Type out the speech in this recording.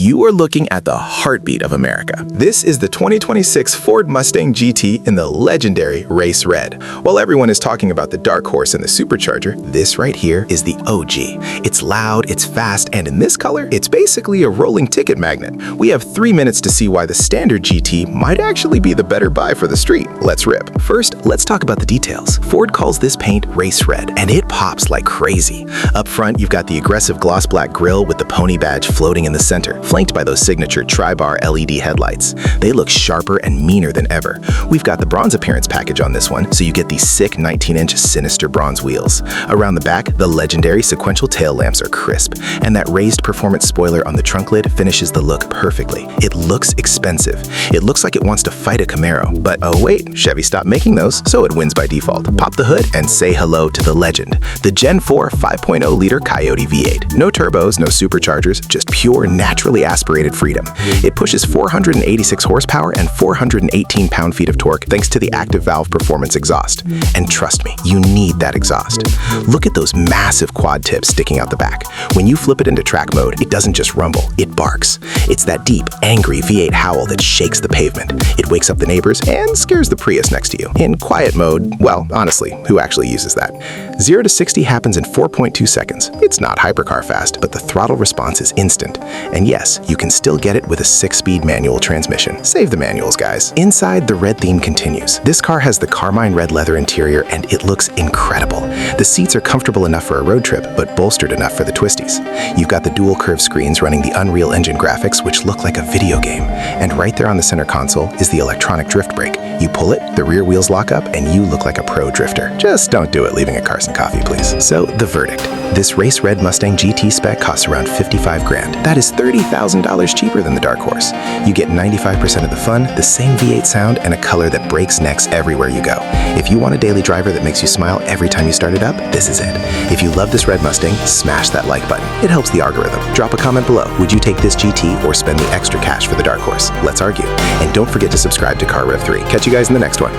you are looking at the heartbeat of America. This is the 2026 Ford Mustang GT in the legendary Race Red. While everyone is talking about the dark horse and the supercharger, this right here is the OG. It's loud, it's fast, and in this color, it's basically a rolling ticket magnet. We have 3 minutes to see why the standard GT might actually be the better buy for the street. Let's rip. First, let's talk about the details. Ford calls this paint Race Red, and it pops like crazy. Up front, you've got the aggressive gloss black grille with the pony badge floating in the center, flanked by those signature tri-bar LED headlights. They look sharper and meaner than ever. We've got the bronze appearance package on this one, so you get these sick 19-inch sinister bronze wheels. Around the back, the legendary sequential tail lamps are crisp, and that raised performance spoiler on the trunk lid finishes the look perfectly. It looks expensive. It looks like it wants to fight a Camaro, but oh wait, Chevy stopped making those, so it wins by default. Pop the hood and say hello to the legend, the Gen 4 5.0-liter Coyote V8. No turbos, no superchargers, just pure naturally aspirated freedom. It pushes 486 horsepower and 418 pound-feet of torque thanks to the active valve performance exhaust. And trust me, you need that exhaust. Look at those massive quad tips sticking out the back. When you flip it into track mode, it doesn't just rumble, it barks. It's that deep, angry V8 howl that shakes the pavement. It wakes up the neighbors and scares the Prius next to you. In quiet mode, well, honestly, who actually uses that? 0 to 60 happens in 4.2 seconds. It's not hypercar fast, but the throttle response is instant. And yes, you can still get it with a 6-speed manual transmission. Save the manuals, guys. Inside, the red theme continues. This car has the Carmine red leather interior, and it looks incredible. The seats are comfortable enough for a road trip, but bolstered enough for the twisties. You've got the dual curved screens running the Unreal Engine graphics, which look like a video game. And right there on the center console is the electronic drift brake. You pull it, the rear wheels lock up, and you look like a pro drifter. Just don't do it leaving a Carson coffee, please. So, the verdict. This Race Red Mustang GT spec costs around $55 grand. That is $30,000 cheaper than the dark horse. You get 95% of the fun, the same V8 sound, and a color that breaks necks everywhere you go. If you want a daily driver that makes you smile every time you start it up, this is it. If you love this red Mustang, smash that like button. It helps the algorithm. Drop a comment below. Would you take this GT or spend the extra cash for the dark horse? Let's argue. And don't forget to subscribe to Car Rev 3. Catch you guys in the next one.